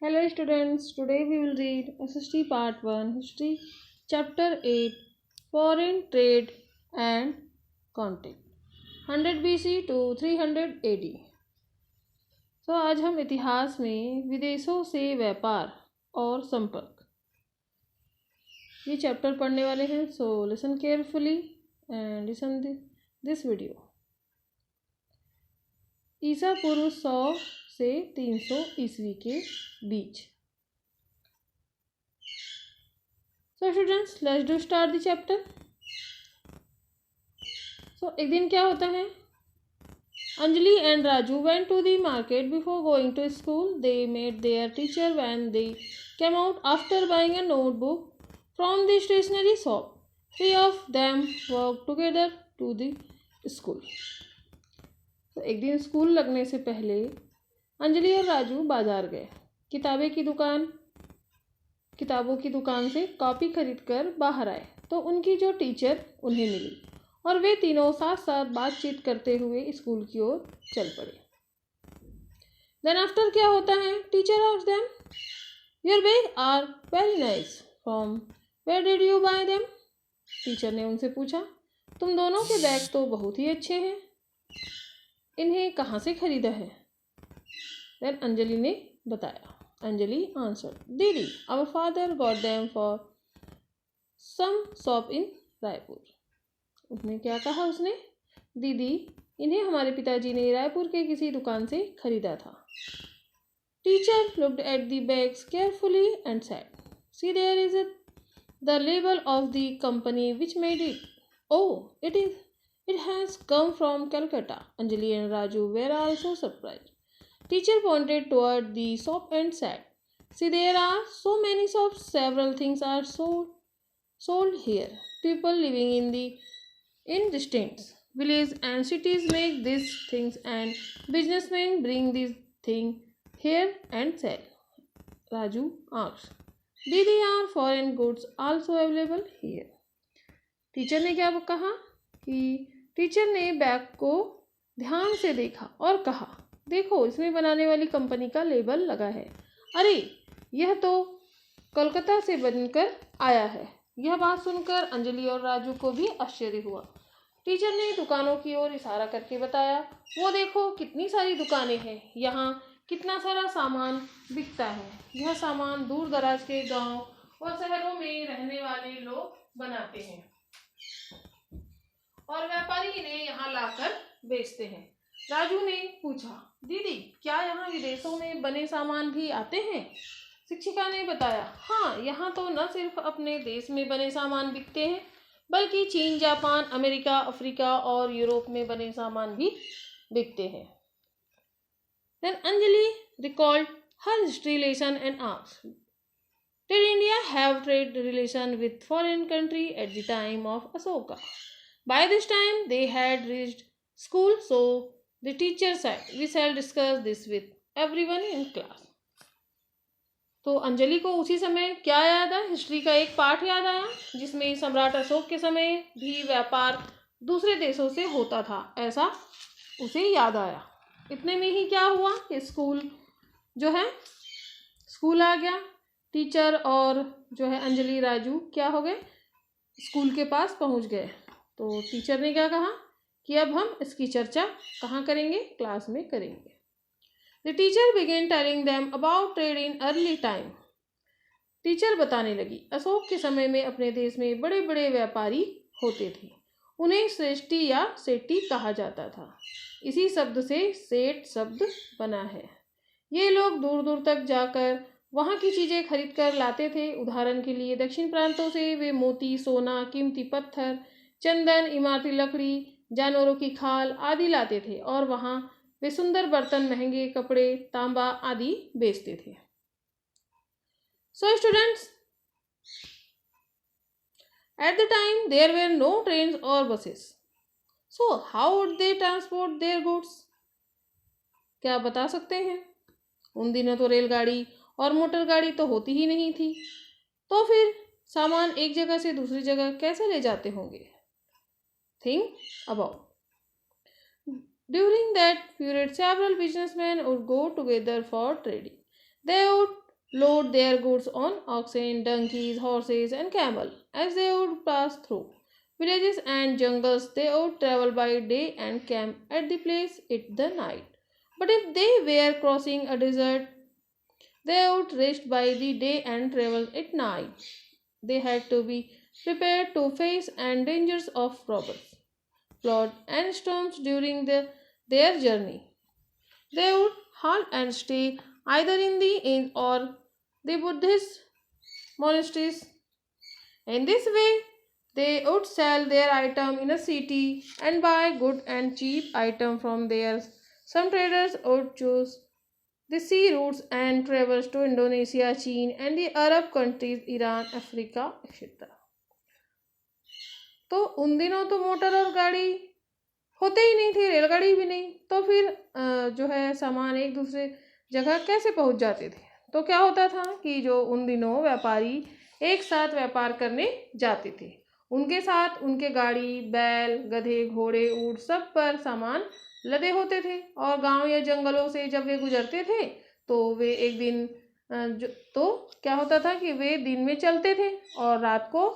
Hello students, today we will read SST Part 1 History Chapter 8 Foreign Trade and Contact 100 BC to 300 AD। तो आज हम इतिहास में विदेशों से व्यापार और संपर्क ये चैप्टर पढ़ने वाले हैं। So listen carefully and listen this video. ईसा पूर्व 100 से 300 ईस्वी के बीच। So students, let's do start the chapter. So एक दिन क्या होता है, Anjali and Raju went to the market before going to school. They met their teacher when they came out after buying a notebook from the stationery shop. Three of them work together to the school. तो एक दिन school लगने से पहले अंजलि और राजू बाजार गए। किताबों की दुकान से कॉपी खरीद कर बाहर आए तो उनकी जो टीचर उन्हें मिली और वे तीनों साथ साथ बातचीत करते हुए स्कूल की ओर चल पड़े। देन आफ्टर क्या होता है, teacher asked them, your bag are very nice, from where did you buy them. Teacher ने उनसे पूछा, तुम दोनों के बैग तो बहुत ही अच्छे हैं, इन्हें कहाँ से खरीदा है। देन अंजलि ने बताया। Anjali answered, didi our father got them for some shop in Raipur. उसने क्या कहा, उसने दीदी इन्हें हमारे पिताजी ने रायपुर के किसी दुकान से खरीदा था। Teacher looked at the bags carefully and said, see there is the label of the company which made it. Oh it has come from Calcutta. Anjali and Raju were also surprised. Teacher pointed toward the shop and said, see, there are so many shops. Several things are sold here. People living in distant villages and cities make these things, and businessmen bring these things here and sell. Raju asked, Didi, are foreign goods also available here? Teacher ने क्या कहा कि teacher ने bag को ध्यान से देखा और कहा, देखो इसमें बनाने वाली कंपनी का लेबल लगा है। अरे यह तो कलकत्ता से बनकर आया है। यह बात सुनकर अंजलि और राजू को भी आश्चर्य हुआ। टीचर ने दुकानों की ओर इशारा करके बताया, वो देखो कितनी सारी दुकानें हैं, यहाँ कितना सारा सामान बिकता है। यह सामान दूर दराज के गांव और शहरों में रहने वाले लोग बनाते हैं और व्यापारी इन्हें यहाँ लाकर बेचते हैं। राजू ने पूछा, दीदी क्या यहाँ विदेशों में बने सामान भी आते हैं। शिक्षिका ने बताया, हाँ, यहाँ तो न सिर्फ अपने देश में बने सामान बिकते हैं बल्कि चीन, जापान, अमेरिका, अफ्रीका और यूरोप में बने सामान भी बिकते हैं। Then Anjali recalled her history lesson and asked, did India have trade relation with foreign country at the time of Ashoka? By this time they had reached school, so the teacher said, we shall discuss this with everyone in class. तो अंजलि को उसी समय क्या याद आया, history का एक पाठ याद आया जिसमें सम्राट अशोक के समय भी व्यापार दूसरे देशों से होता था, ऐसा उसे याद आया। इतने में ही क्या हुआ कि स्कूल आ गया। टीचर और अंजलि राजू क्या हो गए, स्कूल के पास पहुंच गए। तो टीचर ने क्या कहा कि अब हम इसकी चर्चा कहाँ करेंगे, क्लास में करेंगे। The teacher began telling them about trade in early time. Teacher बताने लगी, अशोक के समय में अपने देश में बड़े बड़े व्यापारी होते थे, उन्हें श्रेष्ठी या सेठी कहा जाता था। इसी शब्द से सेठ शब्द बना है। ये लोग दूर दूर तक जाकर वहाँ की चीज़ें खरीद कर लाते थे। उदाहरण के लिए दक्षिण प्रांतों से वे मोती, सोना, कीमती पत्थर, चंदन, इमारती लकड़ी, जानवरों की खाल आदि लाते थे और वहाँ वे सुंदर बर्तन, महंगे कपड़े, तांबा आदि बेचते थे। So students, at the time there were no trains और buses, so how would they transport their goods. क्या आप बता सकते हैं, उन दिनों तो रेलगाड़ी और मोटर गाड़ी तो होती ही नहीं थी, तो फिर सामान एक जगह से दूसरी जगह कैसे ले जाते होंगे। Think about. During that period, several businessmen would go together for trading. They would load their goods on oxen, donkeys, horses, and camel. As they would pass through villages and jungles, they would travel by day and camp at the place at the night. But if they were crossing a desert, they would rest by the day and travel at night. They had to be prepared to face and dangers of robbers, flood, and storms during their journey. They would halt and stay either in the inn or the Buddhist monasteries. In this way, they would sell their item in a city and buy good and cheap item from there. Some traders would choose the sea routes and travels to Indonesia, China, and the Arab countries, Iran, Africa, etc. तो उन दिनों तो motor और गाड़ी होते ही नहीं थे, रेलगाड़ी भी नहीं, तो फिर जो है सामान एक दूसरे जगह कैसे पहुंच जाते थे। तो क्या होता था कि जो उन दिनों व्यापारी एक साथ व्यापार करने जाते थे, उनके साथ उनके गाड़ी, बैल, गधे, घोड़े, ऊंट सब पर सामान लदे होते थे। और गांव या जंगलों से जब वे गुजरते थे तो वे एक दिन तो क्या होता था कि वे दिन में चलते थे और रात को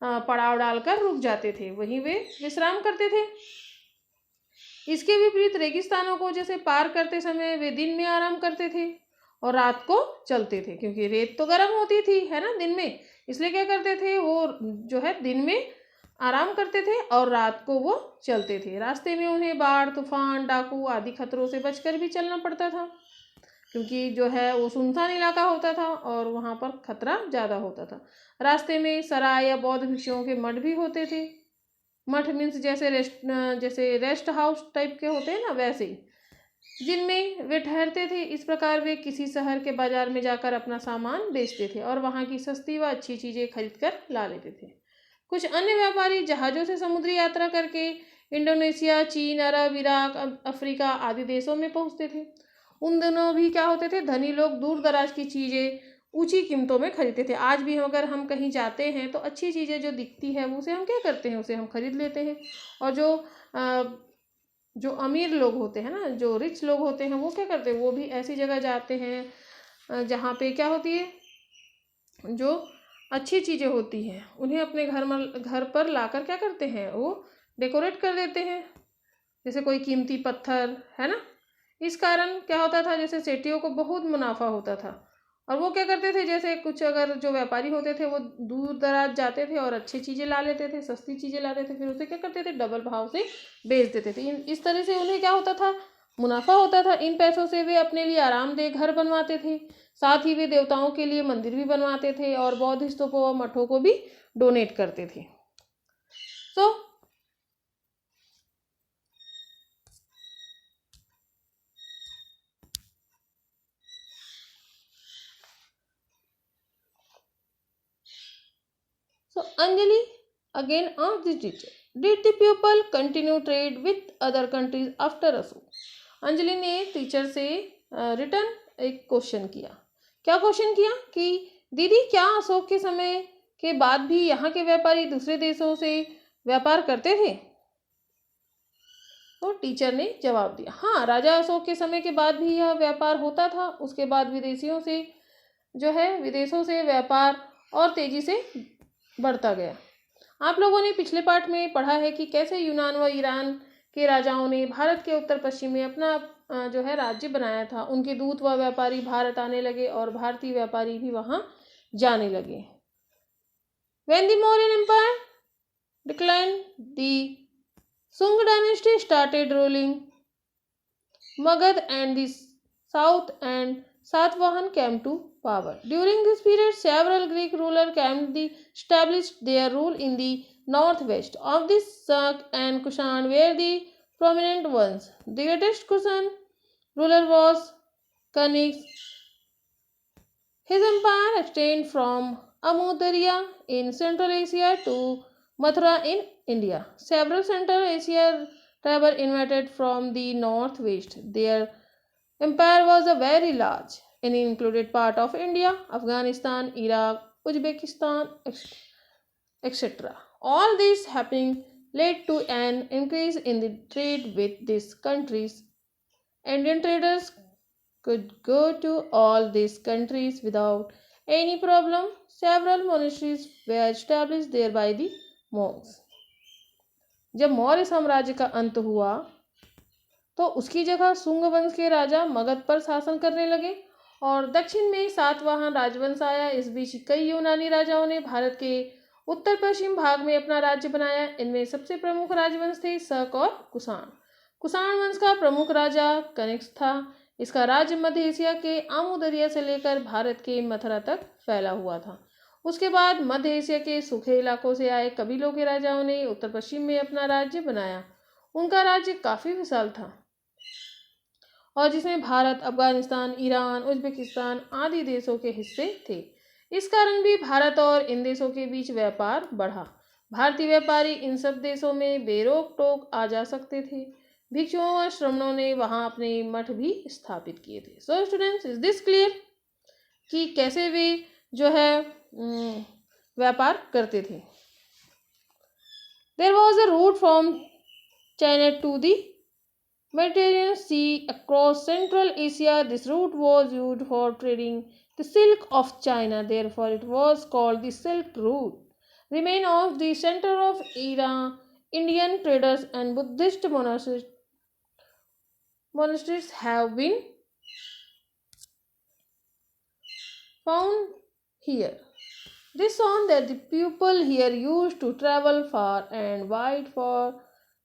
पड़ाव डालकर रुक जाते थे, वहीं वे विश्राम करते थे। इसके विपरीत रेगिस्तानों को जैसे पार करते समय वे दिन में आराम करते थे और रात को चलते थे, क्योंकि रेत तो गर्म होती थी है ना दिन में, इसलिए क्या करते थे वो जो है दिन में आराम करते थे और रात को वो चलते थे। रास्ते में उन्हें बाढ़, तूफान, डाकू आदि खतरों से बचकर भी चलना पड़ता था, क्योंकि जो है वो सुनसान इलाका होता था और वहाँ पर खतरा ज़्यादा होता था। रास्ते में सराय या बौद्ध भिक्षुओं के मठ भी होते थे। मठ मीन्स जैसे रेस्ट हाउस टाइप के होते हैं ना, वैसे ही, जिनमें वे ठहरते थे। इस प्रकार वे किसी शहर के बाजार में जाकर अपना सामान बेचते थे और वहाँ की सस्ती व अच्छी चीज़ें खरीद कर ला लेते थे। कुछ अन्य व्यापारी जहाज़ों से समुद्री यात्रा करके इंडोनेशिया, चीन, अरब, इराक, अफ्रीका आदि देशों में पहुँचते थे। उन दिनों भी क्या होते थे, धनी लोग दूर दराज की चीज़ें ऊंची कीमतों में खरीदते थे। आज भी अगर हम कहीं जाते हैं तो अच्छी चीज़ें जो दिखती है उसे हम क्या करते हैं, उसे हम खरीद लेते हैं। और जो अमीर लोग होते हैं ना, जो रिच लोग होते हैं, वो क्या करते हैं, वो भी ऐसी जगह जाते हैं जहाँ पे क्या होती है, जो अच्छी चीज़ें होती हैं उन्हें अपने घर पर लाकर क्या करते हैं, वो डेकोरेट कर देते हैं, जैसे कोई कीमती पत्थर है ना। इस कारण क्या होता था, जैसे सेठियों को बहुत मुनाफा होता था और वो क्या करते थे, जैसे कुछ अगर जो व्यापारी होते थे वो दूर दराज जाते थे और अच्छी चीज़ें ला लेते थे, सस्ती चीज़ें लाते थे, फिर उसे क्या करते थे, डबल भाव से बेच देते थे। इस तरह से उन्हें क्या होता था, मुनाफा होता था। इन पैसों से वे अपने लिए आरामदेह घर बनवाते थे, साथ ही वे देवताओं के लिए मंदिर भी बनवाते थे और बौद्ध स्तूपों व मठों को भी डोनेट करते थे। तो Anjali again asked the teacher, did the pupil continue trade with other countries after Ashok? Anjali ने टीचर से रिटर्न एक क्वेश्चन किया। क्या क्वेश्चन किया कि दीदी क्या अशोक के समय के बाद भी यहाँ के व्यापारी दूसरे देशों से व्यापार करते थे? तो टीचर ने जवाब दिया, हाँ, राजा अशोक के समय के बाद भी यह व्यापार होता था। उसके बाद विदेशों से व्यापार और तेजी से बढ़ता गया। आप लोगों ने पिछले पाठ में पढ़ा है कि कैसे यूनान व ईरान के राजाओं ने भारत के उत्तर पश्चिम में अपना राज्य बनाया था। उनके दूत व व्यापारी भारत आने लगे और भारतीय व्यापारी भी वहां जाने लगे। When the Mauryan Empire declined, the Sung dynasty started ruling Magad, and the south and Satvahan came to power. During this period, several Greek rulers established their rule in the northwest. Of this, Sak and Kushan were the prominent ones. The greatest Kushan ruler was Kanix. His empire extended from Amu in Central Asia to Mathura in India. Several Central Asia tribes invaded from the northwest. Their empire was very large and included part of India, Afghanistan, Iraq, Uzbekistan, etc. All this happening led to an increase in the trade with these countries. Indian traders could go to all these countries without any problem. Several monasteries were established there by the monks. जब मौर्य साम्राज्य का अंत हुआ तो उसकी जगह शुंग वंश के राजा मगध पर शासन करने लगे और दक्षिण में सातवाहन राजवंश आया। इस बीच कई यूनानी राजाओं ने भारत के उत्तर पश्चिम भाग में अपना राज्य बनाया। इनमें सबसे प्रमुख राजवंश थे शक और कुषाण। कुषाण वंश का प्रमुख राजा कनिष्क था। इसका राज्य मध्य एशिया के आमू दरिया से लेकर भारत के मथुरा तक फैला हुआ था। उसके बाद मध्य एशिया के सूखे इलाकों से आए कबीलों के राजाओं ने उत्तर पश्चिम में अपना राज्य बनाया। उनका राज्य काफी विशाल था और जिसमें भारत, अफगानिस्तान, ईरान, उज्बेकिस्तान आदि देशों के हिस्से थे। इस कारण भी भारत और इन देशों के बीच व्यापार बढ़ा। भारतीय व्यापारी इन सब देशों में बेरोक टोक आ जा सकते थे। भिक्षुओं और श्रमणों ने वहां अपने मठ भी स्थापित किए थे। So students, is this clear कि कैसे वे जो है व्यापार करते थे। There was a route from China to the Mediterranean Sea across Central Asia. This route was used for trading the silk of China. Therefore, it was called the Silk Route. Remain of the center of Iran, Indian traders and Buddhist monasteries have been found here. This shown that the people here used to travel far and wide for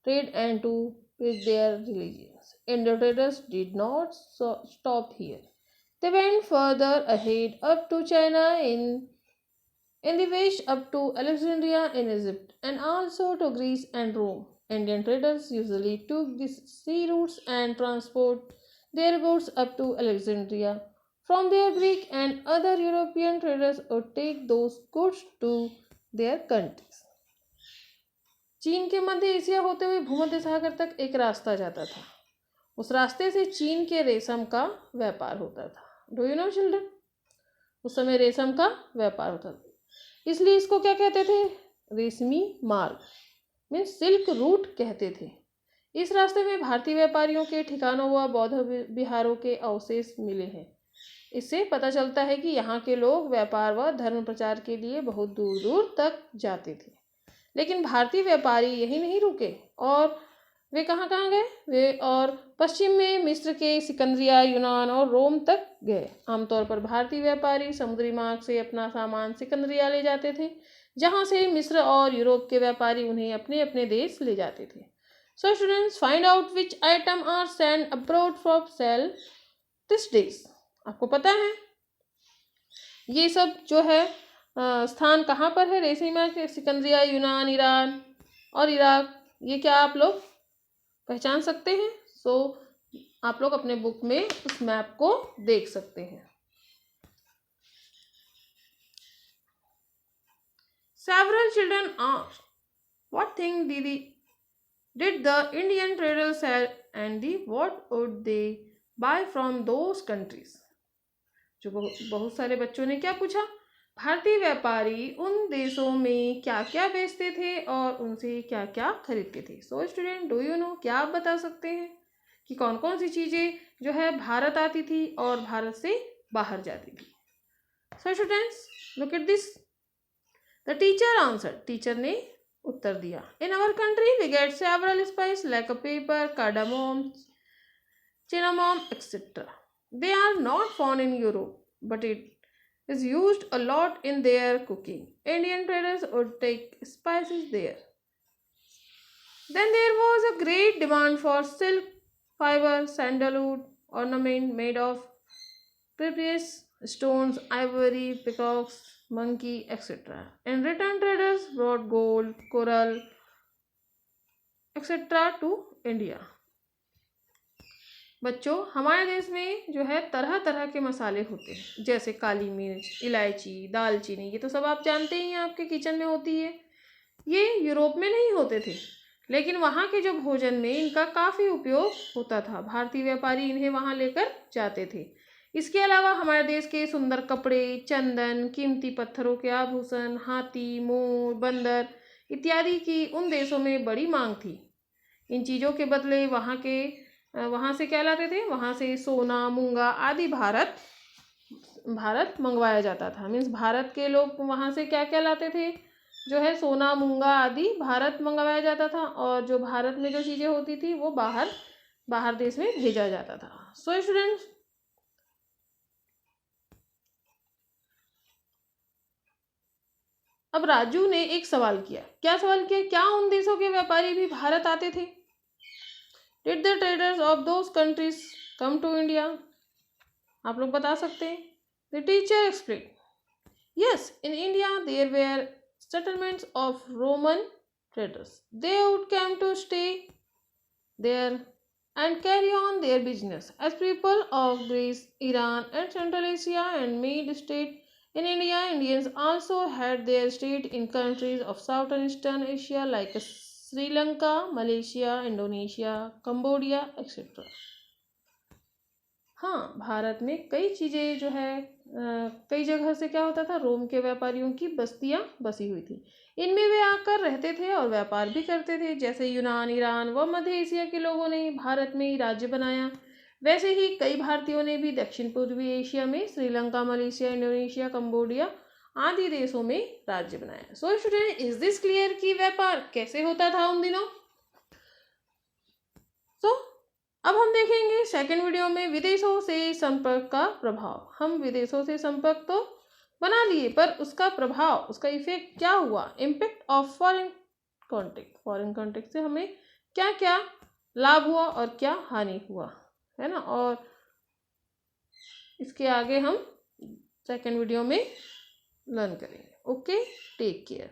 trade and to with their religions. Indo traders did not stop here. They went further ahead up to China in the west up to Alexandria in Egypt and also to Greece and Rome. Indian traders usually took these sea routes and transport their goods up to Alexandria. From there, Greek and other European traders would take those goods to their countries. चीन के मध्य Asia होते हुए भूमध्य सागर तक एक रास्ता जाता था। उस रास्ते से चीन के रेशम का व्यापार होता था। Do you know children? उस समय रेशम का व्यापार होता था, इसलिए इसको क्या कहते थे? रेशमी मार्ग, मीन्स सिल्क रूट कहते थे। इस रास्ते में भारतीय व्यापारियों के ठिकानों व बौद्ध विहारों के अवशेष मिले हैं। इससे पता चलता है कि यहाँ के लोग व्यापार व धर्म प्रचार के लिए बहुत दूर दूर तक जाते थे। लेकिन भारतीय व्यापारी यही नहीं रुके और वे कहाँ कहाँ गए? वे और पश्चिम में मिस्र के सिकंदरिया, यूनान और रोम तक गए। आमतौर पर भारतीय व्यापारी समुद्री मार्ग से अपना सामान सिकंदरिया ले जाते थे, जहाँ से मिस्र और यूरोप के व्यापारी उन्हें अपने अपने देश ले जाते थे। So students, find out which items are send abroad for sale this days. आपको पता है ये सब जो है स्थान कहाँ पर है? रेशमी के सिकंदरिया, यूनान, ईरान और इराक। ये क्या आप लोग पहचान सकते हैं? आप लोग अपने बुक में उस मैप को देख सकते हैं। Several children asked, what thing did the Indian traders sell and what would they buy from those countries? जो बहुत सारे बच्चों ने क्या पूछा? भारतीय व्यापारी उन देशों में क्या क्या बेचते थे और उनसे क्या क्या खरीदते थे। So student, do you know, क्या आप बता सकते हैं कि कौन कौन सी चीज़ें जो है भारत आती थी और भारत से बाहर जाती थी? So students, look at this. The teacher answer, teacher ने उत्तर दिया, in our country we get several spice like a pepper, cardamom, cinnamon, etc. They are not found in Europe, but it is used a lot in their cooking. Indian traders would take spices there. Then there was a great demand for silk, fiber, sandalwood, ornament made of precious stones, ivory, peacocks, monkey, etc. In return, traders brought gold, coral, etc. to India. बच्चों, हमारे देश में जो है तरह तरह के मसाले होते हैं, जैसे काली मिर्च, इलायची, दालचीनी। ये तो सब आप जानते ही हैं, आपके किचन में होती है। ये यूरोप में नहीं होते थे, लेकिन वहाँ के जो भोजन में इनका काफ़ी उपयोग होता था। भारतीय व्यापारी इन्हें वहाँ लेकर जाते थे। इसके अलावा हमारे देश के सुंदर कपड़े, चंदन, कीमती पत्थरों के आभूषण, हाथी, मोर, बंदर इत्यादि की उन देशों में बड़ी मांग थी। इन चीज़ों के बदले वहाँ के वहाँ से क्या लाते थे, वहाँ से सोना मूंगा आदि भारत मंगवाया जाता था। मीन्स भारत के लोग वहाँ से क्या क्या लाते थे, जो है सोना मूंगा आदि भारत मंगवाया जाता था, और जो भारत में जो चीज़ें होती थी वो बाहर देश में भेजा जाता था। सो स्टूडेंट्स, अब राजू ने एक सवाल किया। क्या सवाल किया, क्या उन देशों के व्यापारी भी भारत आते थे? Did the traders of those countries come to India? आप लोग बता सकते हैं। The teacher explain, yes, in India there were settlements of Roman traders. They would come to stay there and carry on their business as people of Greece, Iran, and Central Asia and made state in India. Indians also had their state in countries of Southeastern Asia like Sri Lanka, Malaysia, Indonesia, Cambodia, etc. हाँ, भारत में कई चीज़ें जो है कई जगह से क्या होता था, रोम के व्यापारियों की बस्तियां बसी हुई थी। इनमें वे आकर रहते थे और व्यापार भी करते थे। जैसे यूनान, ईरान व मध्य एशिया के लोगों ने भारत में ही राज्य बनाया, वैसे ही कई भारतीयों ने भी दक्षिण पूर्वी एशिया में श्रीलंका, मलेशिया, इंडोनेशिया, कंबोडिया आदि देशों में राज्य बनाया। So student, is this clear कि व्यापार कैसे होता था उन दिनों? अब हम देखेंगे सेकंड वीडियो में विदेशों से संपर्क का प्रभाव। हम विदेशों से संपर्क तो बना लिए, पर उसका प्रभाव, उसका इफेक्ट क्या हुआ, इम्पैक्ट ऑफ फॉरेन कॉन्टेक्ट से हमें क्या क्या लाभ हुआ और क्या हानि हुआ, है ना। और इसके आगे हम सेकंड वीडियो में लर्न करेंगे। Okay, take care.